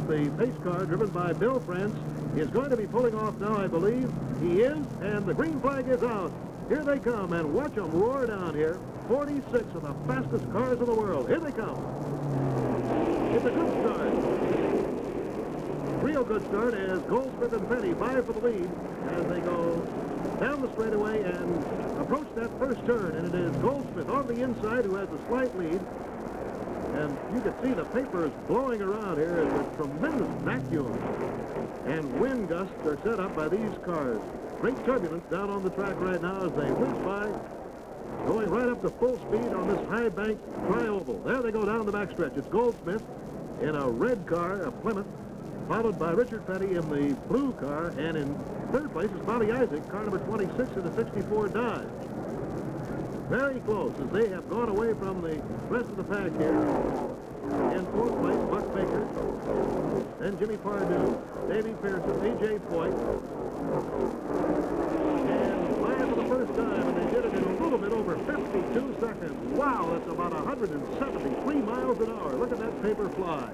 the pace car driven by Bill France, is going to be pulling off now, I believe. He is, and the green flag is out. Here they come, and watch them roar down here. 46 of the fastest cars in the world. Here they come. It's a good start. Real good start as Goldsmith and Petty vie for the lead as they go down the straightaway and approach that first turn. And it is Goldsmith on the inside who has a slight lead. And you can see the papers blowing around here. It's a tremendous vacuum. And wind gusts are set up by these cars. Great turbulence down on the track right now as they whiz by, going right up to full speed on this high bank tri-oval. There they go down the backstretch. It's Goldsmith in a red car, a Plymouth, followed by Richard Petty in the blue car, and in third place is Bobby Isaac, car number 26 in the 64 Dodge. Very close as they have gone away from the rest of the pack here. In fourth place, Buck Baker, then Jimmy Pardue, Davey Pearson, A.J. Foyt, and flying for the first time, and they did it in a little bit over 52 seconds. Wow, that's about 173 miles an hour. Look at that paper fly.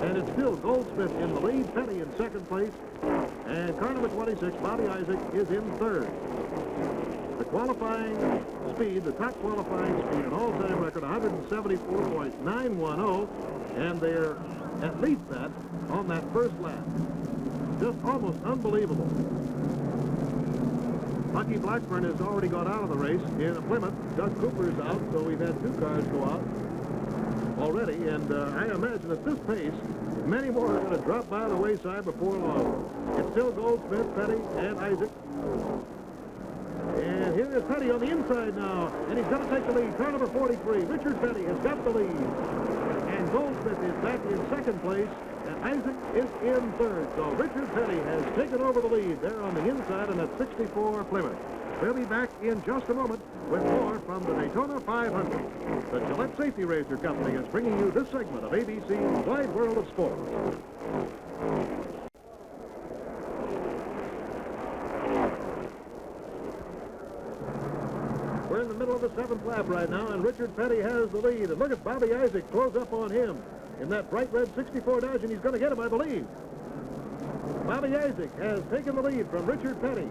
And it's still Goldsmith in the lead, Petty in second place, and car number 26, Bobby Isaac, is in third. The qualifying speed, the top qualifying speed, an all-time record, 174.910, and they're at least that on that first lap. Just almost unbelievable. Bucky Blackburn has already gone out of the race in a Plymouth. Doug Cooper's out, so we've had two cars go out already, and I imagine at this pace, many more are going to drop by the wayside before long. It's still Goldsmith, Petty, and Isaac. And here is Petty on the inside now, and he's going to take the lead. Car number 43, Richard Petty has got the lead. And Goldsmith is back in second place, and Isaac is in third. So Richard Petty has taken over the lead there on the inside in that 64 Plymouth. We'll be back in just a moment with more from the Daytona 500. The Gillette Safety Razor Company is bringing you this segment of ABC's Wide World of Sport. We're in the middle of the seventh lap right now, and Richard Petty has the lead. And look at Bobby Isaac close up on him in that bright red 64 Dodge, and he's going to get him, I believe. Bobby Isaac has taken the lead from Richard Petty.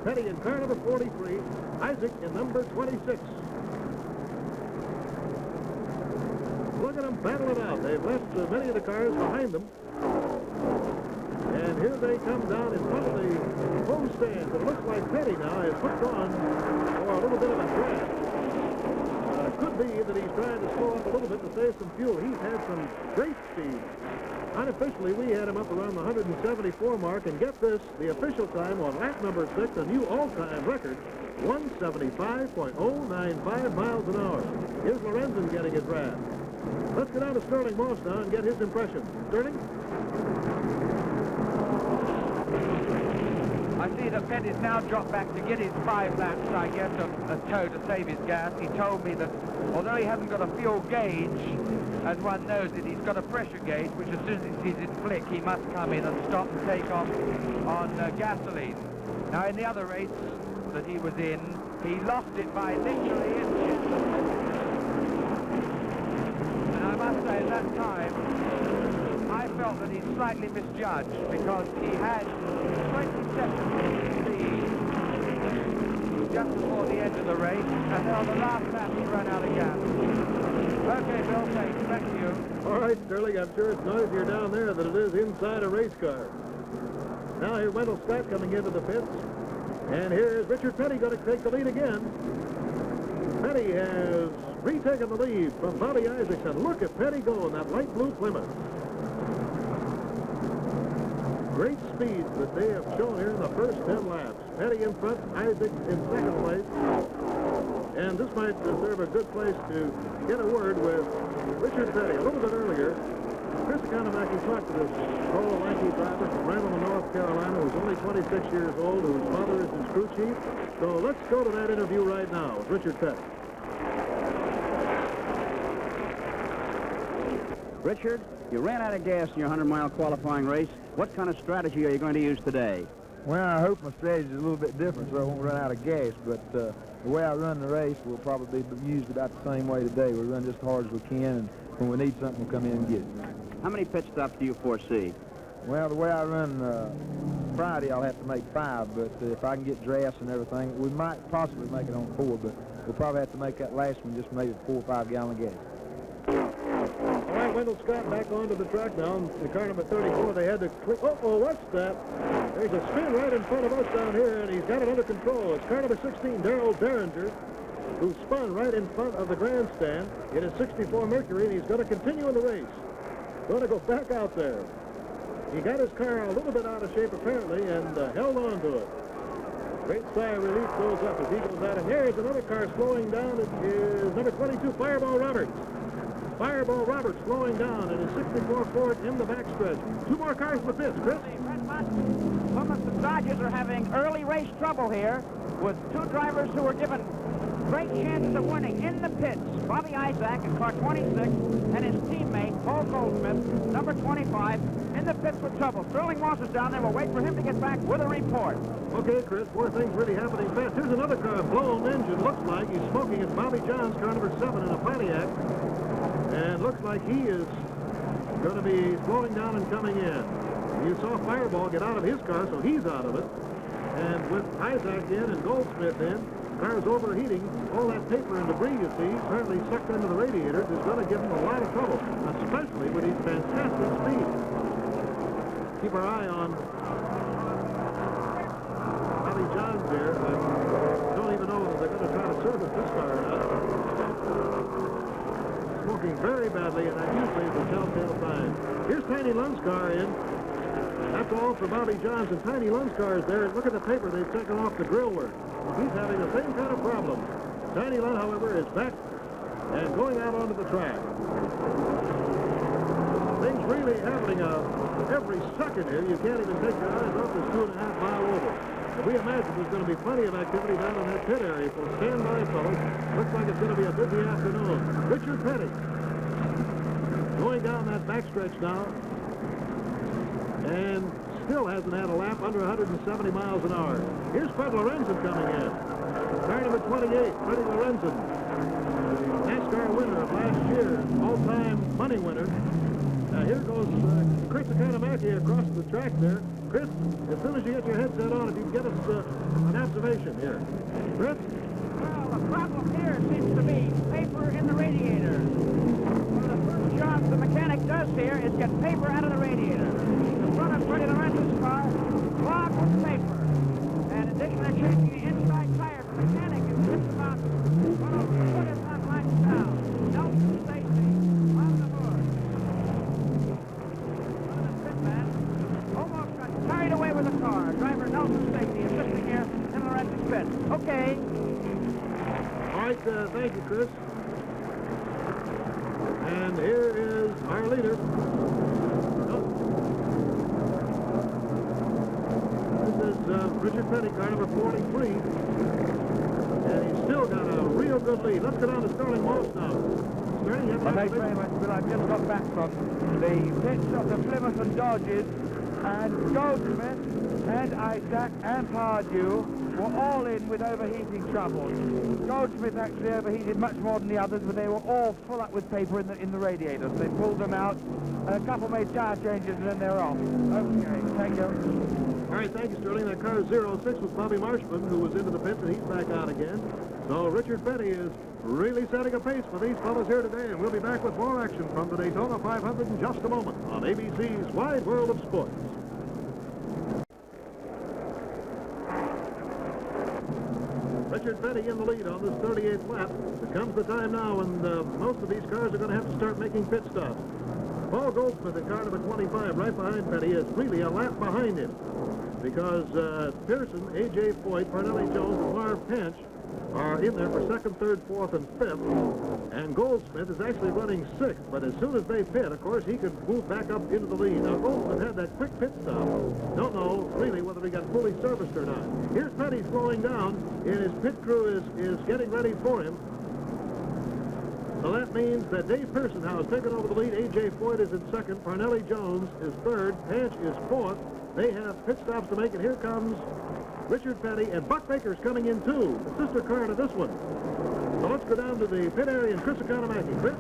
Petty in car number 43, Isaac in number 26. Look at them battle it out. They've left many of the cars behind them. And here they come down in front of the home stands. It looks like Petty now is hooked on for a little bit of a drag. It could be that he's trying to slow up a little bit to save some fuel. He's had some great speed. Unofficially, we had him up around the 174 mark, and get this, the official time on lap number 6, a new all-time record, 175.095 miles an hour. Here's Lorenzen getting his rad. Let's get down to Sterling Moss now and get his impression. Sterling? I see that Petty's now dropped back to get his 5 laps, I guess, a tow to save his gas. He told me that although he hasn't got a fuel gauge, as one knows it, he's got a pressure gauge, which as soon as he sees it flick, he must come in and stop and take off on gasoline. Now, in the other race that he was in, he lost it by literally inches. And I must say, at that time, I felt that he slightly misjudged because he had 20 seconds lead just before the end of the race, and then on the last lap he ran out of gas. Okay, Bill, thanks. Back to you. All right, Sterling, I'm sure it's noisier down there than it is inside a race car. Now here's Wendell Scott coming into the pits, and here's Richard Petty going to take the lead again. Petty has retaken the lead from Bobby Isaacs, and look at Petty go in that light blue Plymouth. Great speeds that they have shown here in the first 10 laps. Petty in front, Isaac in second place. And this might deserve a good place to get a word with Richard Petty. A little bit earlier, Chris Kanamaki talked to this tall, lanky driver from Randall, North Carolina, who's only 26 years old, whose father is his crew chief. So let's go to that interview right now with Richard Petty. Richard, you ran out of gas in your 100-mile qualifying race. What kind of strategy are you going to use today? Well, I hope my strategy is a little bit different so I won't run out of gas, but the way I run the race will probably be used about the same way today. We'll run just as hard as we can and when we need something, we'll come in and get it. How many pit stops do you foresee? Well, the way I run Friday, I'll have to make 5, but if I can get drafts and everything, we might possibly make it on 4, but we'll probably have to make that last one just maybe 4 or 5 gallon gas. All right, Wendell Scott back onto the track now. The car number 34, they had to click. Uh-oh, what's that? There's a spin right in front of us down here, and he's got it under control. It's car number 16, Darrell Derringer, who spun right in front of the grandstand in his 64 Mercury, and he's going to continue in the race. Going to go back out there. He got his car a little bit out of shape, apparently, and held on to it. Great sigh of relief goes up as he goes out. And there's another car slowing down. It is number 22, Fireball Roberts. Fireball Roberts slowing down in his 64 Ford in the backstretch. 2 more cars in the pits. Chris? Some of the Dodgers are having early race trouble here with 2 drivers who were given great chances of winning in the pits. Bobby Isaac in car 26 and his teammate, Paul Goldsmith, number 25, in the pits with trouble. Sterling Moss is down there. We'll wait for him to get back with a report. Okay, Chris, more things really happening fast. Here's another car, blown engine. Looks like he's smoking. It's Bobby John's car number 7 in a Pontiac. And looks like he is going to be slowing down and coming in. You saw Fireball get out of his car, so he's out of it. And with Isaac in and Goldsmith in, car's overheating. All that paper and debris you see, apparently sucked into the radiators, is going to give him a lot of trouble, especially with his fantastic speed. Keep our eye on Bobby Johns here. I don't even know if they're going to try to service this car or not. Smoking very badly, and that usually is a telltale sign. Here's Tiny Lund's car in. That's all for Bobby Johns, and Tiny Lund's car is there. Look at the paper they've taken off the grill work. He's having the same kind of problem. Tiny Lund, however, is back and going out onto the track. Things really happening every second here. You can't even take your eyes off this 2.5 mile oval. We imagine there's going to be plenty of activity down in that pit area, so stand by, fellas. Looks like it's going to be a busy afternoon. Richard Petty going down that backstretch now, and still hasn't had a lap under 170 miles an hour. Here's Fred Lorenzen coming in. Car number 28, Freddie Lorenzen, NASCAR winner of last year, all-time money winner. Here goes Chris Economaki across the track there. Chris, as soon as you get your headset on, if you can get us an observation here. Chris? Well, the problem here seems to be paper in the radiator. One of the first jobs the mechanic does here is get paper out of the radiator. The front of Freddie Lorenzen's car clogged with paper. And in addition, they're changing the inside tire. The mechanic is just about 1 miles down. Nelson Stacy on the board. One of the pit men almost got carried away with the car. Driver Nelson Stacy assisting here in Lorenzen's pit. Okay. All right, thank you, Chris. And here is our leader. This is Richard Petty, car number 43. And he's still got a real good lead. Let's go down to Sterling Moss now. Sterling, you have Well, thanks very much, Bill. I've just got back from the pits of the Plymouth and Dodges, and Goldsmith and Isaac and Pardew were all in with overheating troubles. Goldsmith actually overheated much more than the others, but they were all full up with paper in the radiators. They pulled them out. A couple made tire changes, and then they're off. Okay, thank you. All right, thank you, Sterling. That car 06 was Bobby Marshman, who was into the pits, and he's back out again. So Richard Petty is really setting a pace for these fellas here today, and we'll be back with more action from the Daytona 500 in just a moment on ABC's Wide World of Sports. Richard Petty in the lead on this 38th lap. It comes the time now when most of these cars are going to have to start making pit stops. Paul Goldsmith in car number 25, right behind Petty, is really a lap behind him because Pearson, A.J. Foyt, Parnelli Jones, and Marv Pinch are in there for 2nd, 3rd, 4th, and 5th. And Goldsmith is actually running 6th, but as soon as they pit, of course, he could move back up into the lead. Now, Goldsmith had that quick pit stop. Don't know, really, whether he got fully serviced or not. Here's Petty slowing down, and his pit crew is getting ready for him. So that means that Dave Pearson now has taken over the lead. A.J. Foyt is in 2nd. Parnelli Jones is 3rd. Pinch is 4th. They have pit stops to make, and here comes Richard Petty, and Buck Baker's coming in too, the sister car to this one. So let's go down to the pit area and Chris Economaki. Chris?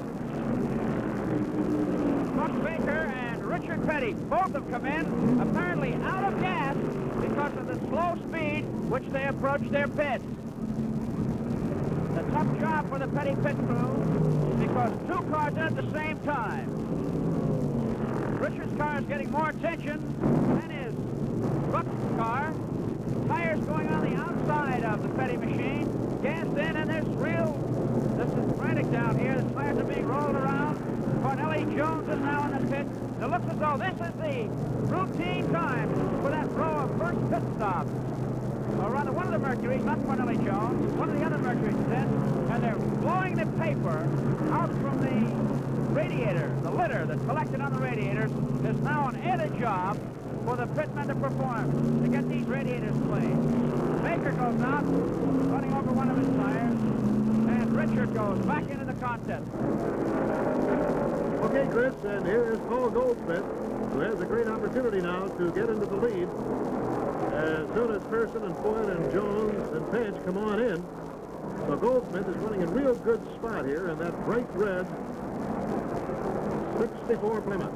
Baker and Richard Petty both have come in, apparently out of gas because of the slow speed which they approach their pits. A tough job for the Petty pit crew because two cars in at the same time. Richard's car is getting more attention than his Buck's car. Tires going on the outside of the Petty machine. Gas in, and this is frantic down here. The tires are being rolled around. Cornelli Jones is now in the pit. It looks as though this is the routine time for that row of first pit stops. Or rather, one of the Mercuries, not Cornelli Jones, one of the other Mercuries is in, and they're blowing the paper out from the radiator. The litter that's collected on the radiators is now an added job for the pitmen to perform, to get these radiators clean. Baker goes out, running over one of his tires, and Richard goes back into the contest. Okay, Chris, and here is Paul Goldsmith, who has a great opportunity now to get into the lead. As soon as Pearson and Foyt and Jones and Pinch come on in, so Goldsmith is running in real good spot here in that bright red 64 Plymouth.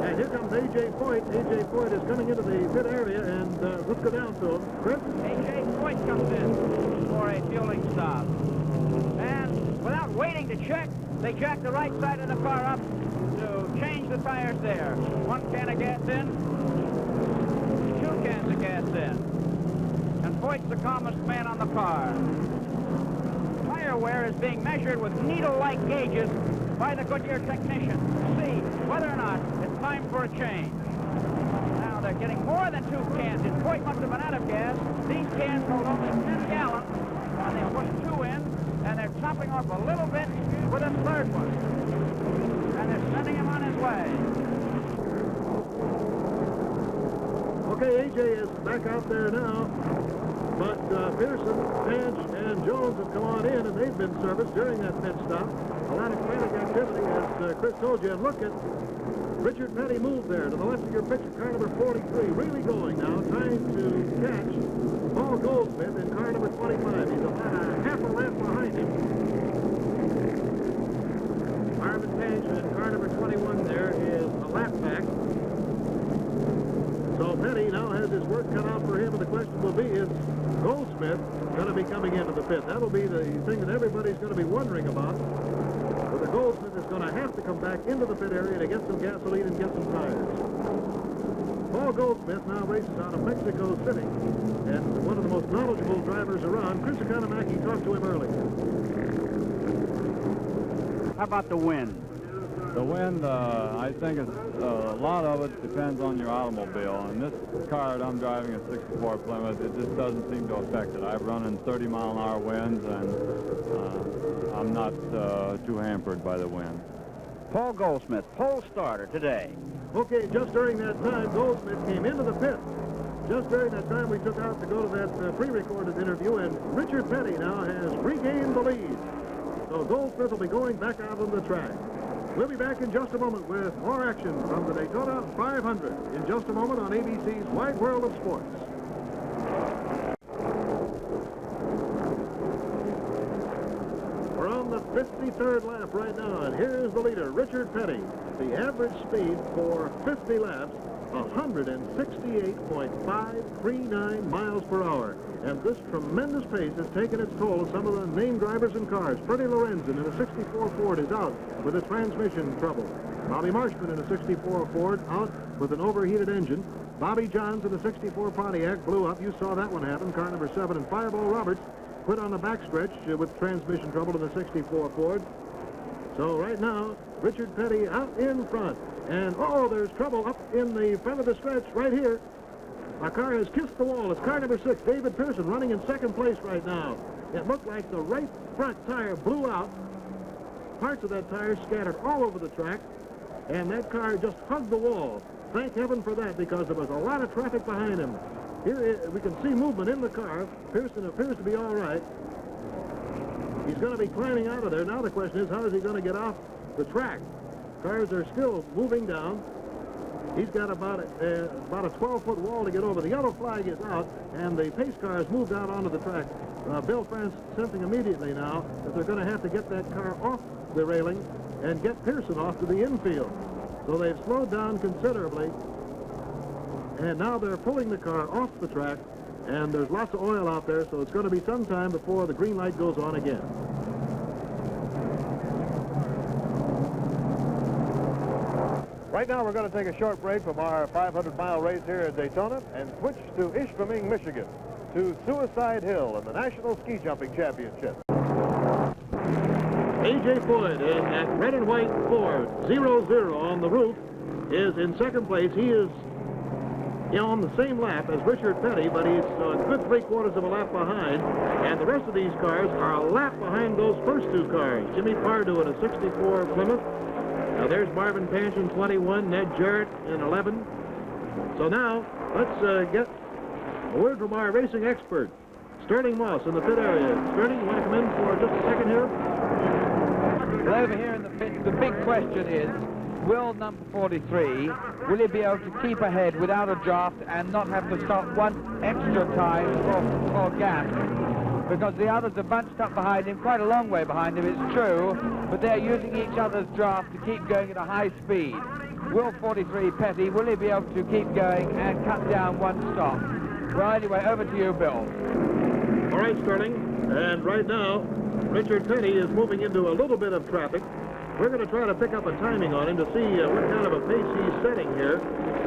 And here comes A.J. Foyt. A.J. Foyt is coming into the pit area, and let's go down to him. Chris? A.J. Foyt comes in for a fueling stop. And without waiting to check, they jack the right side of the car up to change the tires there. One can of gas in, two cans of gas in. And Foyt's the calmest man on the car. Tire wear is being measured with needle-like gauges by the Goodyear technician to see whether or not it's time for a change. Now they're getting more than two cans. If Foyt must have been out of gas, these cans hold only 10 gallons, and they put two in, and they're topping off a little bit with a third one. And they're sending him on his way. Okay, A.J. is back out there now, but Pearson, Pinch, and Jones have come on in, and they've been serviced during that pit stop. A lot of frantic activity, as Chris told you. And look at Richard Petty move there to the left of your picture, car number 43, really going now, trying to catch Paul Goldsmith in car number 25. He's about a half a lap behind him. Marvin Page in car number 21 there is a lap back. So Petty now has his work cut out for him, and the question will be, is Goldsmith going to be coming into the pit? That'll be the thing that everybody's going to be wondering about. Whether Goldsmith is going to have to come back into the pit area to get some gasoline and get some tires. Paul Goldsmith now races out of Mexico City, and one of the most knowledgeable drivers around. Chris Economaki talked to him earlier. How about the wind? The wind, I think a lot of it depends on your automobile. And this car that I'm driving, a 64 Plymouth, it just doesn't seem to affect it. I've run in 30-mile-an-hour winds, and I'm not too hampered by the wind. Paul Goldsmith, pole starter today. Okay, just during that time, Goldsmith came into the pit. Just during that time, we took out to go to that pre-recorded interview, and Richard Petty now has regained the lead. So Goldsmith will be going back out on the track. We'll be back in just a moment with more action from the Daytona 500 in just a moment on ABC's Wide World of Sports. We're on the 53rd lap right now, and here's the leader, Richard Petty. The average speed for 50 laps, 168.539 miles per hour. And this tremendous pace has taken its toll of some of the name drivers and cars. Freddie Lorenzen in a 64 Ford is out with a transmission trouble. Bobby Marshman in a 64 Ford out with an overheated engine. Bobby Johns in a 64 Pontiac blew up. You saw that one happen, car number 7. And Fireball Roberts quit on the backstretch with transmission trouble in the 64 Ford. So right now, Richard Petty out in front. And, there's trouble up in the front of the stretch right here. Our car has kissed the wall. It's car number 6, David Pearson, running in second place right now. It looked like the right front tire blew out. Parts of that tire scattered all over the track, and that car just hugged the wall. Thank heaven for that, because there was a lot of traffic behind him. Here we can see movement in the car. Pearson appears to be all right. He's going to be climbing out of there. Now the question is, how is he going to get off the track? Cars are still moving down. He's got about a 12-foot wall to get over. The yellow flag is out, and the pace car has moved out onto the track. Bill France sensing immediately now that they're going to have to get that car off the railing and get Pearson off to the infield. So they've slowed down considerably, and now they're pulling the car off the track, and there's lots of oil out there, so it's going to be some time before the green light goes on again. Right now, we're going to take a short break from our 500-mile race here at Daytona and switch to Ishpeming, Michigan, to Suicide Hill in the National Ski Jumping Championship. A.J. Foyt at red and white Ford, 0-0 on the roof, is in second place. He is on the same lap as Richard Petty, but he's a good 3/4 of a lap behind, and the rest of these cars are a lap behind those first two cars. Jimmy Pardew in a 64 Plymouth. Now there's Marvin Panch in 21, Ned Jarrett in 11. So now let's get a word from our racing expert, Sterling Moss, in the pit area. Sterling, you want to come in for just a second here? Well, over here in the pit, the big question is, will number 43, will he be able to keep ahead without a draft and not have to stop one extra time for gas? Because the others are bunched up behind him, quite a long way behind him, it's true, but they're using each other's draft to keep going at a high speed. Will 43 Petty, will he be able to keep going and cut down one stop? Well, anyway, over to you, Bill. All right, Sterling, and right now, Richard Petty is moving into a little bit of traffic. We're going to try to pick up a timing on him to see what kind of a pace he's setting here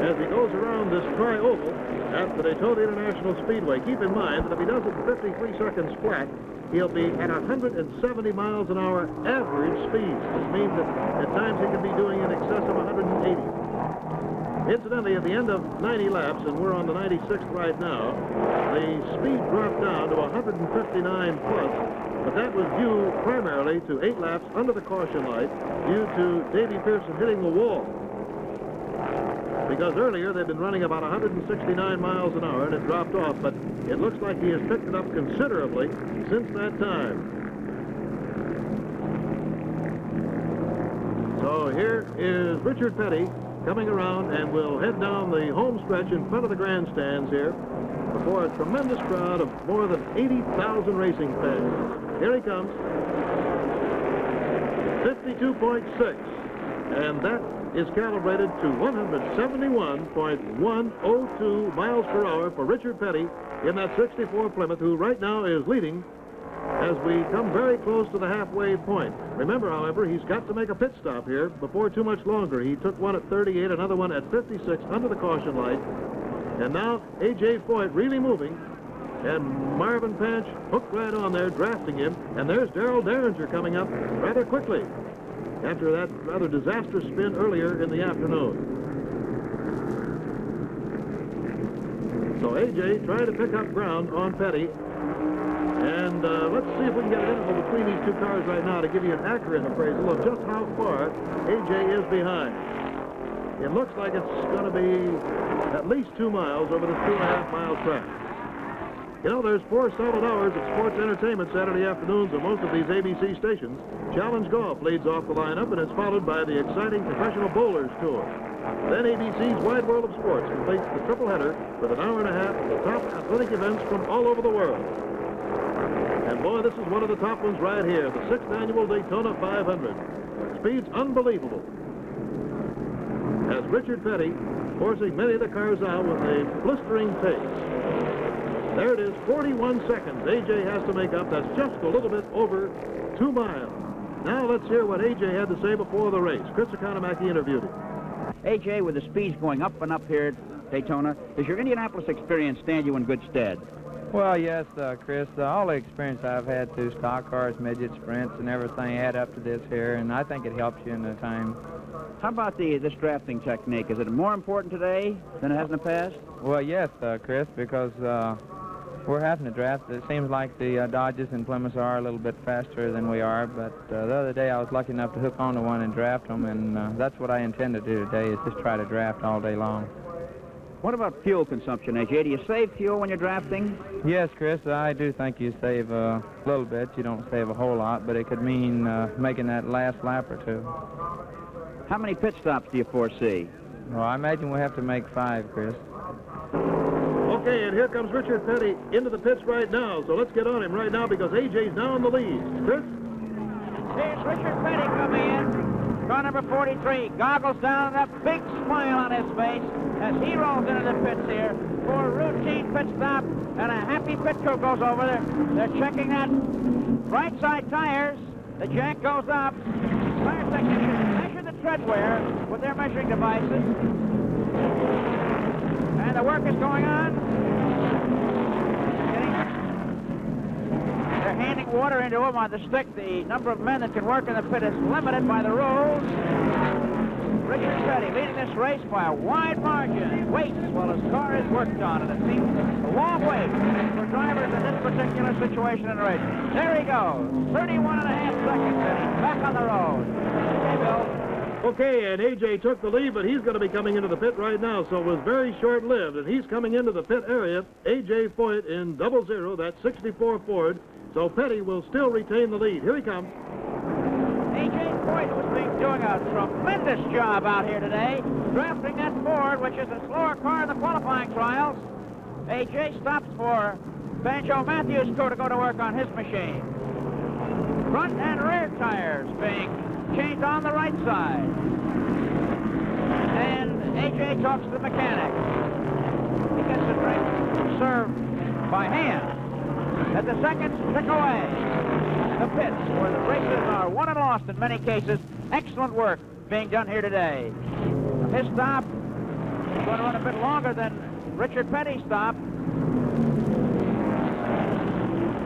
as he goes around this tri-oval at the Daytona International Speedway. Keep in mind that if he does it in 53 seconds flat, he'll be at 170 miles an hour average speed. This means that at times he can be doing in excess of 180. Incidentally, at the end of 90 laps, and we're on the 96th right now, the speed dropped down to 159 plus, but that was due primarily to 8 laps under the caution light due to Davy Pearson hitting the wall. Because earlier they've been running about 169 miles an hour and it dropped off, but it looks like he has picked it up considerably since that time. So here is Richard Petty coming around, and we'll head down the home stretch in front of the grandstands here before a tremendous crowd of more than 80,000 racing fans. Here he comes. 52.6, and that is calibrated to 171.102 miles per hour for Richard Petty in that 64 Plymouth, who right now is leading as we come very close to the halfway point. Remember, however, he's got to make a pit stop here before too much longer. He took one at 38, another one at 56 under the caution light. And now A.J. Foyt really moving, and Marvin Panch hooked right on there, drafting him. And there's Darrell Derringer coming up rather quickly after that rather disastrous spin earlier in the afternoon. So A.J. trying to pick up ground on Petty. And let's see if we can get an interval between these two cars right now to give you an accurate appraisal of just how far A.J. is behind. It looks like it's going to be at least 2 miles over this 2.5-mile track. You know, there's 4 solid hours of sports entertainment Saturday afternoons on most of these ABC stations. Challenge Golf leads off the lineup, and it's followed by the exciting Professional Bowlers Tour. Then ABC's Wide World of Sports completes the triple header with an hour and a half of the top athletic events from all over the world. And boy, this is one of the top ones right here, the 6th annual Daytona 500. Speed's unbelievable, as Richard Petty forcing many of the cars out with a blistering pace. There it is, 41 seconds A.J. has to make up. That's just a little bit over 2 miles. Now let's hear what A.J. had to say before the race. Chris Economaki interviewed him. A.J., with the speeds going up and up here at Daytona, does your Indianapolis experience stand you in good stead? Well, yes, Chris. All the experience I've had through stock cars, midget sprints, and everything add up to this here, and I think it helps you in the time. How about this drafting technique? Is it more important today than it has in the past? Well, yes, Chris, because we're having to draft. It seems like the Dodges and Plymouths are a little bit faster than we are, but the other day I was lucky enough to hook onto one and draft them, and that's what I intend to do today, is just try to draft all day long. What about fuel consumption, A.J.? Do you save fuel when you're drafting? Yes, Chris, I do think you save a little bit. You don't save a whole lot, but it could mean making that last lap or 2. How many pit stops do you foresee? Well, I imagine we'll have to make 5, Chris. Okay, and here comes Richard Petty into the pits right now. So let's get on him right now because A.J.'s now in the lead. Chris? There's Richard Petty coming in. Car number 43, goggles down and a big smile on his face as he rolls into the pits here for a routine pit stop, and a happy pit crew goes over there. They're checking that right side tires. The jack goes up. Tire technicians measure the tread wear with their measuring devices. And the work is going on. They're handing water into him on the stick. The number of men that can work in the pit is limited by the rules. Richard Petty leading this race by a wide margin. Waits while his car is worked on, and it seems a long wait for drivers in this particular situation in the race. There he goes, 31 and a half seconds, and he's back on the road. Okay, Bill. Okay, and A.J. took the lead, but he's going to be coming into the pit right now, so it was very short-lived, and he's coming into the pit area. A.J. Foyt in 00, that 64 Ford, so Petty will still retain the lead. Here he comes. A.J. Foyt was doing a tremendous job out here today, drafting that Ford, which is a slower car in the qualifying trials. A.J. stops for Banjo Matthews' crew to go to work on his machine. Front and rear tires being changed on the right side. And A.J. talks to the mechanic. He gets the drink served by hand. As the seconds tick away, the pits where the races are won and lost in many cases. Excellent work being done here today. His stop is going to run a bit longer than Richard Petty's stop.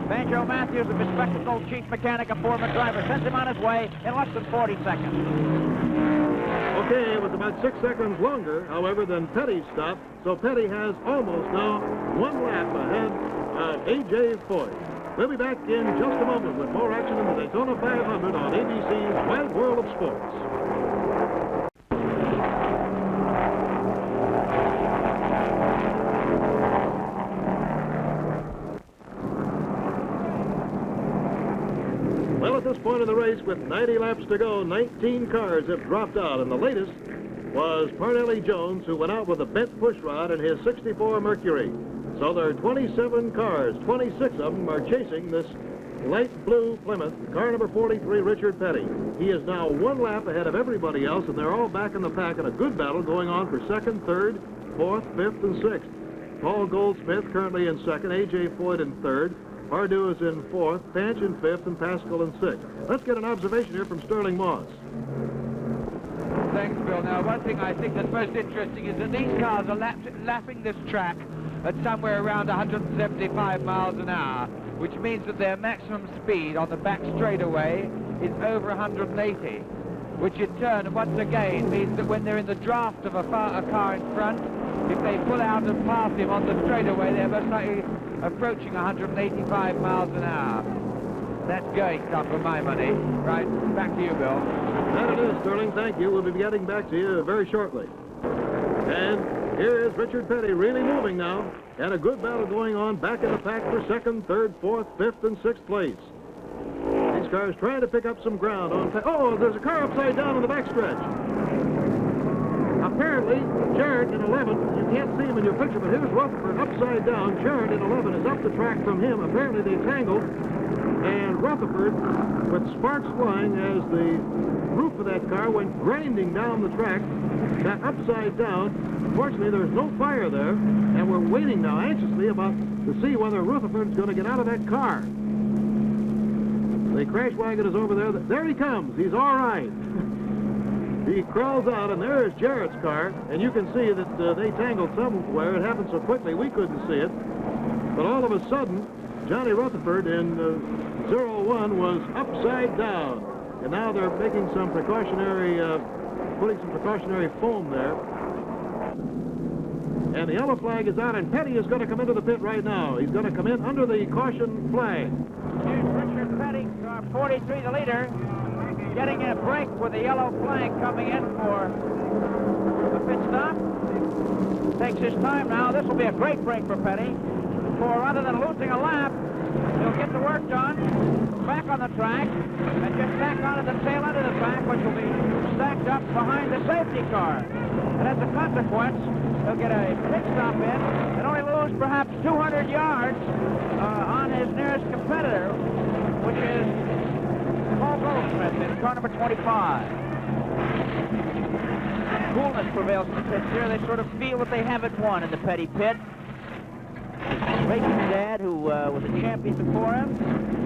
Banjo Matthews, the bespectacled chief mechanic and foreman driver, sends him on his way in less than 40 seconds. Okay, it was about 6 seconds longer, however, than Petty's stop, so Petty has almost now 1 lap ahead of A.J. Foyt. We'll be back in just a moment with more action in the Daytona 500 on ABC's Wide World of Sports. Well, at this point in the race, with 90 laps to go, 19 cars have dropped out, and the latest was Parnelli Jones, who went out with a bent pushrod in his 64 Mercury. So there are 27 cars. 26 of them are chasing this light blue Plymouth, car number 43, Richard Petty. He is now 1 lap ahead of everybody else, and they're all back in the pack in a good battle going on for second, third, fourth, fifth, and sixth. Paul Goldsmith currently in second, A.J. Foyt in third, Pardue is in fourth, Panch in fifth, and Pascal in sixth. Let's get an observation here from Sterling Moss. Thanks, Bill. Now, one thing I think that's most interesting is that these cars are lapping this track at somewhere around 175 miles an hour, which means that their maximum speed on the back straightaway is over 180, which in turn, once again, means that when they're in the draft of a car in front, if they pull out and pass him on the straightaway, they're most likely approaching 185 miles an hour. That's going stuff for my money. Right, back to you, Bill. That it is, Sterling. Thank you. We'll be getting back to you very shortly. And here is Richard Petty really moving now, and a good battle going on back in the pack for second, third, fourth, fifth, and sixth place. These cars trying to pick up some ground on... Oh, there's a car upside down in the backstretch. Apparently, Jarrett in 11, you can't see him in your picture, but here's Rutherford upside down. Jarrett in 11 is up the track from him. Apparently they tangled, and Rutherford, with sparks flying as the roof of that car went grinding down the track, got upside down. Fortunately, there's no fire there, and we're waiting now anxiously to see whether Rutherford's going to get out of that car. The crash wagon is over there. There he comes. He's all right. He crawls out, and there's Jarrett's car, and you can see that they tangled somewhere. It happened so quickly we couldn't see it. But all of a sudden, Johnny Rutherford in 01 was upside down. And now they're making some precautionary, putting some precautionary foam there. And the yellow flag is out, and Petty is going to come into the pit right now. He's going to come in under the caution flag. Here's Richard Petty, car 43, the leader, getting a break with the yellow flag coming in for the pit stop. Takes his time now. This will be a great break for Petty. For rather than losing a lap, he'll get the work done, back on the track, and just back onto the tail end of the track, which will be stacked up behind the safety car. And as a consequence, he'll get a pit stop in and only lose perhaps 200 yards on his nearest competitor, which is Paul Goldsmith in car number 25. coolness prevails in the pits here. They sort of feel that they haven't won in the Petty pit. Racing dad, who was a champion before him,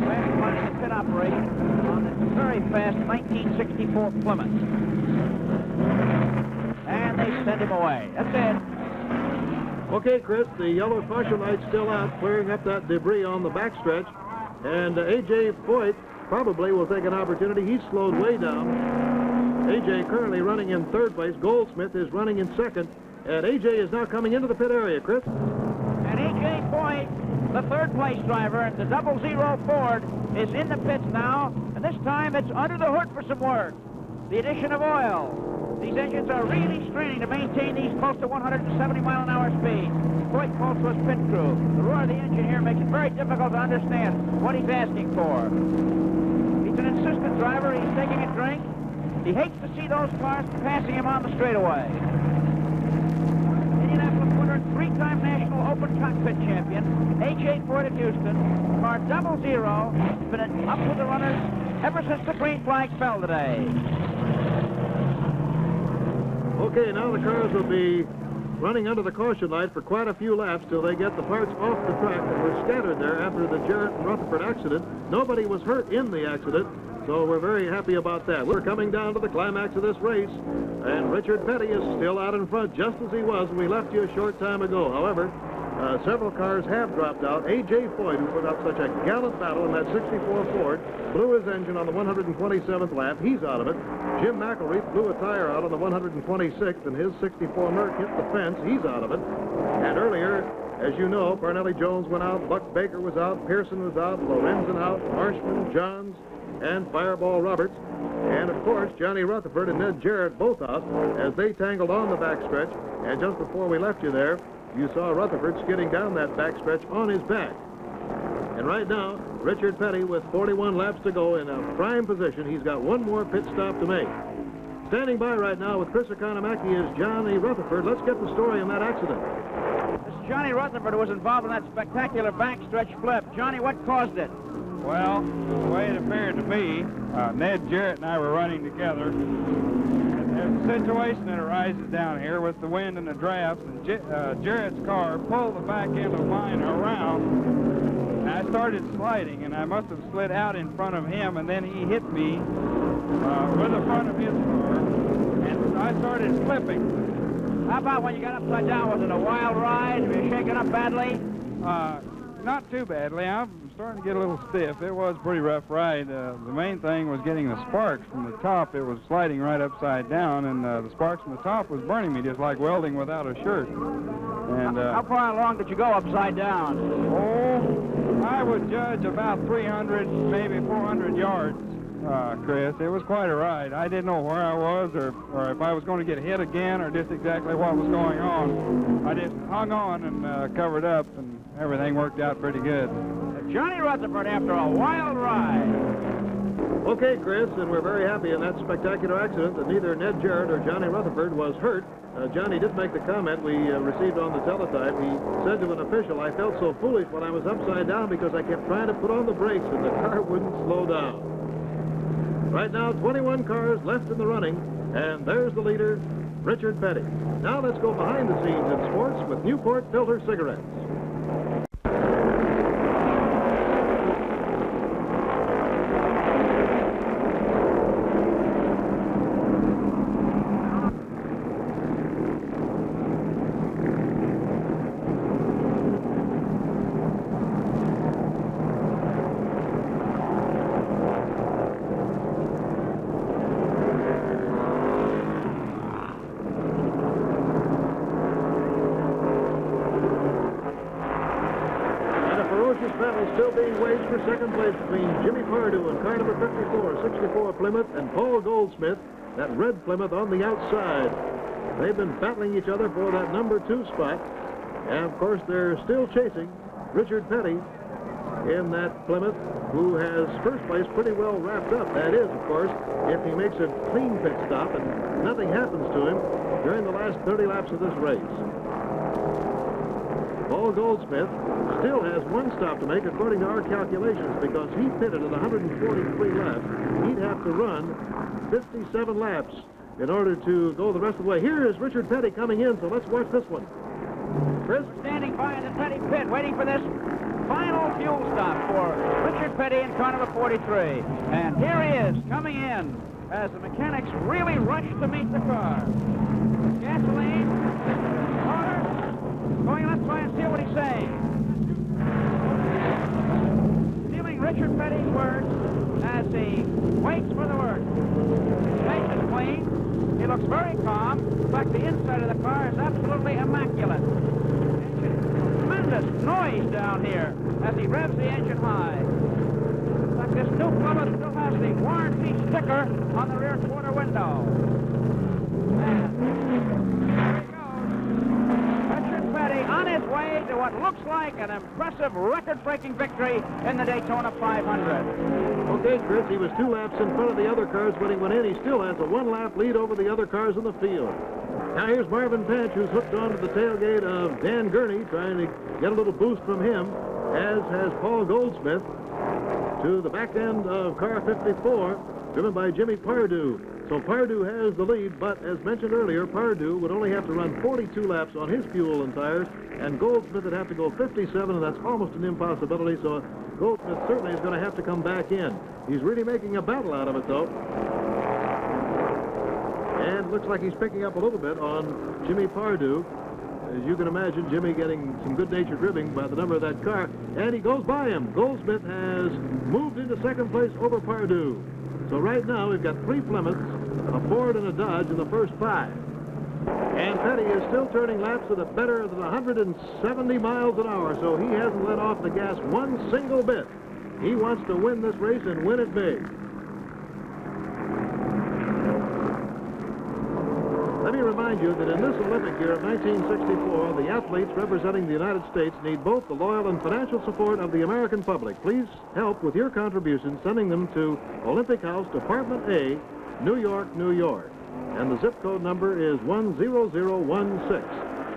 last month in the pit operation on this very fast 1964 Plymouth. And they send him away. That's it. Okay, Chris, the yellow caution light's still out, clearing up that debris on the backstretch. And A.J. Foyt probably will take an opportunity. He's slowed way down. A.J. currently running in third place. Goldsmith is running in second. And A.J. is now coming into the pit area, Chris. And A.J. Foyt, the third place driver, and the 00 Ford is in the pits now. And this time it's under the hood for some work. The addition of oil. These engines are really straining to maintain these close to 170-mile-an-hour speeds. Foyt calls to his pit crew. The roar of the engine here makes it very difficult to understand what he's asking for. He's an insistent driver. He's taking a drink. He hates to see those cars passing him on the straightaway. Indianapolis winner, three-time national open cockpit champion, A.J. Foyt of Houston, car 00, has been up with the runners ever since the green flag fell today. Okay, now the cars will be running under the caution light for quite a few laps till they get the parts off the track that were scattered there after the Jarrett and Rutherford accident. Nobody was hurt in the accident, so we're very happy about that. We're coming down to the climax of this race, and Richard Petty is still out in front, just as he was when we left you a short time ago. However, several cars have dropped out. A.J. Foyt, who put up such a gallant battle in that 64 Ford, blew his engine on the 127th lap. He's out of it. Jim McElreath blew a tire out on the 126th, and his 64 Merc hit the fence. He's out of it. And earlier, as you know, Parnelli Jones went out, Buck Baker was out, Pearson was out, Lorenzen out, Marshman, Johns, and Fireball Roberts. And, of course, Johnny Rutherford and Ned Jarrett both out as they tangled on the backstretch. And just before we left you there, you saw Rutherford skidding down that backstretch on his back. And right now, Richard Petty, with 41 laps to go, in a prime position. He's got one more pit stop to make. Standing by right now with Chris Economaki is Johnny Rutherford. Let's get the story on that accident. This is Johnny Rutherford, who was involved in that spectacular backstretch flip. Johnny, what caused it? Well, the way it appeared to me, Ned Jarrett and I were running together. There's a situation that arises down here with the wind and the drafts, and Jarrett's car pulled the back end of mine around. And I started sliding, and I must have slid out in front of him, and then he hit me with the front of his car, and I started flipping. How about when you got upside down? Was it a wild ride? Were you shaken up badly? Not too badly. I'm starting to get a little stiff. It was a pretty rough ride. The main thing was getting the sparks from the top. It was sliding right upside down, and the sparks from the top was burning me just like welding without a shirt. And how far along did you go upside down? Oh, I would judge about 300, maybe 400 yards, Chris. It was quite a ride. I didn't know where I was or if I was going to get hit again or just exactly what was going on. I just hung on and covered up, and everything worked out pretty good. Johnny Rutherford after a wild ride. Okay, Chris, and we're very happy in that spectacular accident that neither Ned Jarrett or Johnny Rutherford was hurt. Johnny did make the comment we received on the teletype. He said to an official, "I felt so foolish when I was upside down because I kept trying to put on the brakes and the car wouldn't slow down." Right now, 21 cars left in the running, and there's the leader, Richard Petty. Now let's go behind the scenes in sports with Newport Filter cigarettes. Still being waged for second place between Jimmy Pardue and car number 54, 64 Plymouth, and Paul Goldsmith, that red Plymouth on the outside. They've been battling each other for that number 2 spot. And, of course, they're still chasing Richard Petty in that Plymouth, who has first place pretty well wrapped up. That is, of course, if he makes a clean pit stop and nothing happens to him during the last 30 laps of this race. Paul Goldsmith still has one stop to make according to our calculations, because he pitted at 143 laps. He'd have to run 57 laps in order to go the rest of the way. Here is Richard Petty coming in, so let's watch this one. Chris? Standing by in the Petty pit, waiting for this final fuel stop for Richard Petty in car number 43. And here he is, coming in as the mechanics really rush to meet the car. Gasoline, water, going, let's try and see what he's saying. Stealing Richard Petty's words as he waits for the word. Face is clean. He looks very calm. In fact, the inside of the car is absolutely immaculate. Tremendous noise down here as he revs the engine high. In fact, this new Plymouth still has the warranty sticker on the rear quarter window. And there he goes. Richard Petty on his way to what looks like an impressive record-breaking victory in the Daytona 500. Okay, Chris, he was 2 laps in front of the other cars when he went in. He still has a 1-lap lead over the other cars in the field. Now here's Marvin Patch, who's hooked onto the tailgate of Dan Gurney, trying to get a little boost from him, as has Paul Goldsmith to the back end of car 54, driven by Jimmy Pardue. So Pardue has the lead, but as mentioned earlier, Pardue would only have to run 42 laps on his fuel and tires, and Goldsmith would have to go 57, and that's almost an impossibility, so Goldsmith certainly is going to have to come back in. He's really making a battle out of it, though. And looks like he's picking up a little bit on Jimmy Pardue. As you can imagine, Jimmy getting some good-natured ribbing by the number of that car. And he goes by him. Goldsmith has moved into second place over Pardue. So right now, we've got 3 Plymouths, a Ford and a Dodge in the first 5. And Petty is still turning laps at a better than 170 miles an hour, so he hasn't let off the gas one single bit. He wants to win this race and win it big. Let me remind you that in this Olympic year of 1964, the athletes representing the United States need both the loyal and financial support of the American public. Please help with your contributions, sending them to Olympic House, Department A, New York, New York. And the zip code number is 10016.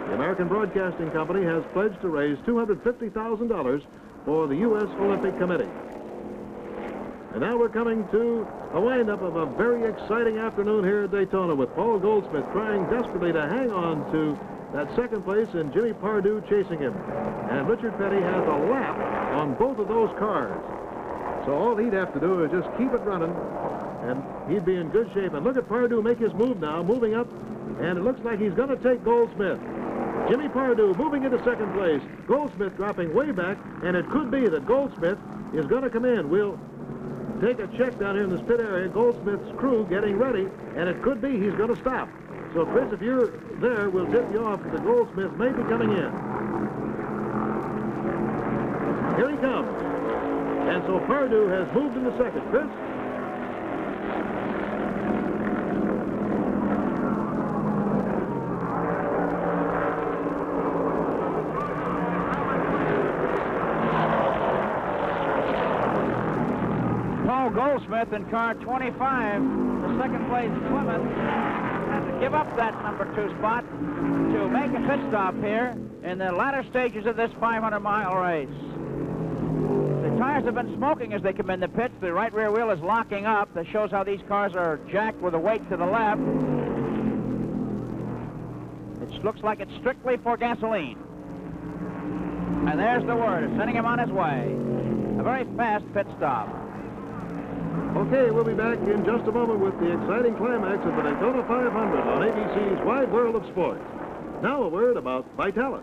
The American Broadcasting Company has pledged to raise $250,000 for the U.S. Olympic Committee. And now we're coming to a windup of a very exciting afternoon here at Daytona, with Paul Goldsmith trying desperately to hang on to that second place and Jimmy Pardue chasing him. And Richard Petty has a lap on both of those cars. So all he'd have to do is just keep it running, and he'd be in good shape. And look at Pardue make his move now, moving up, and it looks like he's going to take Goldsmith. Jimmy Pardue moving into second place. Goldsmith dropping way back, and it could be that Goldsmith is going to come in. We'll take a check down here in this pit area. Goldsmith's crew getting ready, and it could be he's going to stop. So, Chris, if you're there, we'll tip you off that the Goldsmith may be coming in. Here he comes. And so Pardue has moved into second. Chris? Goldsmith in car 25, the second place Plymouth, had to give up that number 2 spot to make a pit stop here in the latter stages of this 500-mile race. The tires have been smoking as they come in the pits. The right rear wheel is locking up. That shows how these cars are jacked with the weight to the left. It looks like it's strictly for gasoline. And there's the word. It's sending him on his way. A very fast pit stop. Okay, we'll be back in just a moment with the exciting climax of the Daytona 500 on ABC's Wide World of Sports. Now a word about Vitalis.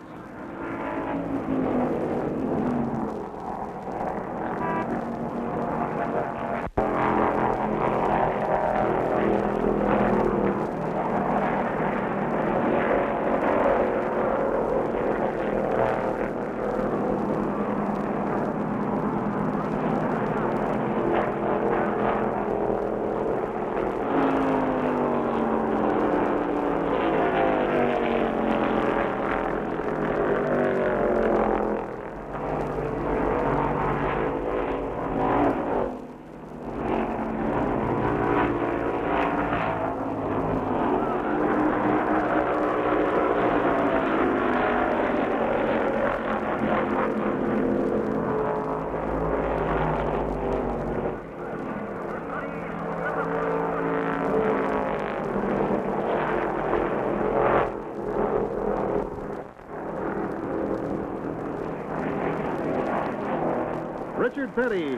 Richard Petty,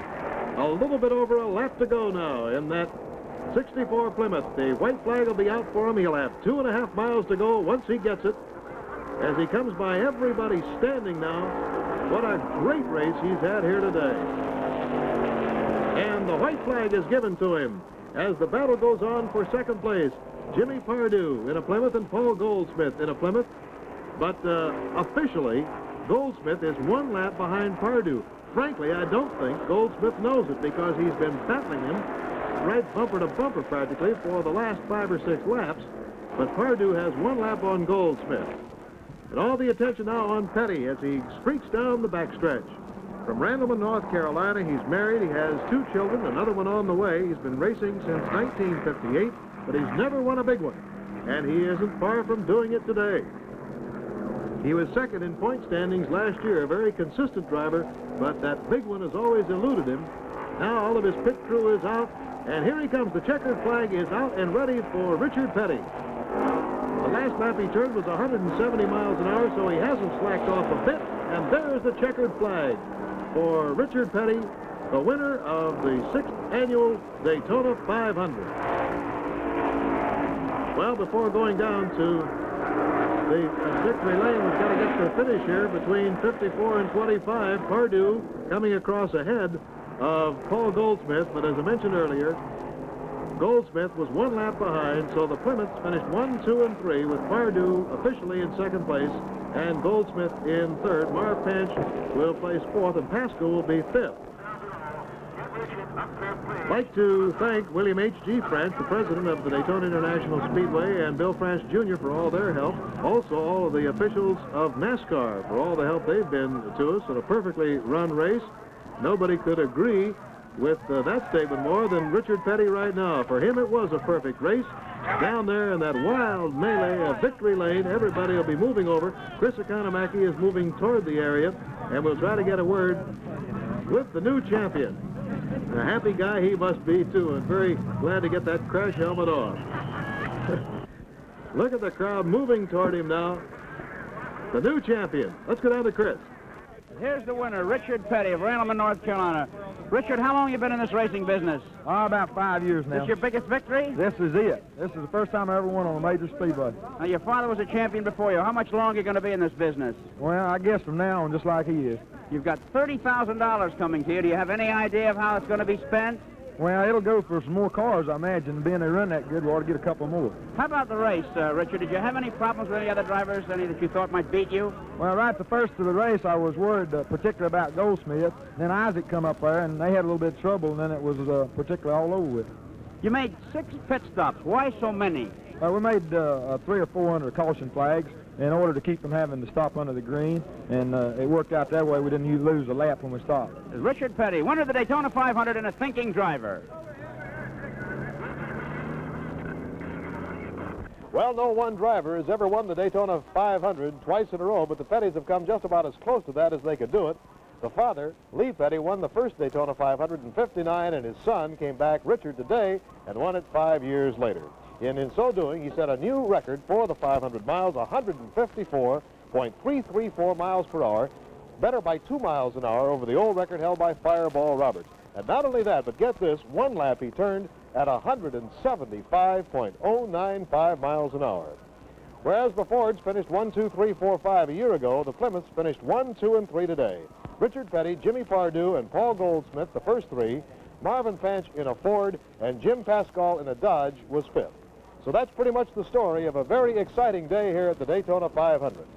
a little bit over a lap to go now in that 64 Plymouth. The white flag will be out for him. He'll have 2.5 miles to go once he gets it. As he comes by everybody standing now, what a great race he's had here today. And the white flag is given to him as the battle goes on for second place. Jimmy Pardue in a Plymouth and Paul Goldsmith in a Plymouth. But officially, Goldsmith is 1 lap behind Pardue. Frankly, I don't think Goldsmith knows it because he's been battling him right bumper to bumper practically for the last 5 or 6 laps. But Pardue has 1 lap on Goldsmith. And all the attention now on Petty as he streaks down the backstretch. From Randleman, North Carolina, he's married, he has 2 children, another one on the way. He's been racing since 1958, but he's never won a big one. And he isn't far from doing it today. He was second in point standings last year, a very consistent driver, but that big one has always eluded him. Now all of his pit crew is out, and here he comes. The checkered flag is out and ready for Richard Petty. The last lap he turned was 170 miles an hour, so he hasn't slacked off a bit, and there's the checkered flag for Richard Petty, the winner of the 6th annual Daytona 500. Well, before going down to the victory lane, we've got to get to the finish here between 54 and 25. Pardue coming across ahead of Paul Goldsmith, but as I mentioned earlier, Goldsmith was 1 lap behind, so the Plymouth finished 1, 2, and 3 with Pardue officially in second place and Goldsmith in third. Marv Pinch will place 4th, and Pascal will be 5th. I'd like to thank William H.G. French, the president of the Daytona International Speedway, and Bill French Jr. for all their help. Also, all of the officials of NASCAR for all the help they've been to us in a perfectly run race. Nobody could agree with that statement more than Richard Petty right now. For him, it was a perfect race. Down there in that wild melee of victory lane, everybody will be moving over. Chris Economaki is moving toward the area, and we'll try to get a word with the new champion. A happy guy he must be, too, and very glad to get that crash helmet off. Look at the crowd moving toward him now. The new champion. Let's go down to Chris. Here's the winner, Richard Petty of Randleman, North Carolina. Richard, how long have you been in this racing business? Oh, about 5 years now. This your biggest victory? This is it. This is the first time I ever won on a major speedway. Now, your father was a champion before you. How much longer are you going to be in this business? Well, I guess from now on, just like he is. You've got $30,000 coming to you. Do you have any idea of how it's going to be spent? Well, it'll go for some more cars, I imagine. Being they run that good, we ought to get a couple more. How about the race, Richard? Did you have any problems with any other drivers, any that you thought might beat you? Well, right at the first of the race, I was worried particularly about Goldsmith. Then Isaac come up there, and they had a little bit of trouble, and then it was particularly all over with. You made 6 pit stops. Why so many? We made 3 or 4 under caution flags in order to keep them having to stop under the green, and it worked out that way. We didn't lose a lap when we stopped. Richard Petty, winner of the Daytona 500 and a thinking driver. Well, no one driver has ever won the Daytona 500 twice in a row, but the Pettys have come just about as close to that as they could do it. The father, Lee Petty, won the first Daytona 500 in '59, and his son came back, Richard, today, and won it 5 years later. In so doing, he set a new record for the 500 miles, 154.334 miles per hour, better by 2 miles an hour over the old record held by Fireball Roberts. And not only that, but get this, 1 lap he turned at 175.095 miles an hour. Whereas the Fords finished 1, 2, 3, 4, 5 a year ago, the Plymouths finished 1, 2, and 3 today. Richard Petty, Jimmy Pardue, and Paul Goldsmith, the first 3, Marvin Fanch in a Ford, and Jim Pascal in a Dodge was 5th. So that's pretty much the story of a very exciting day here at the Daytona 500.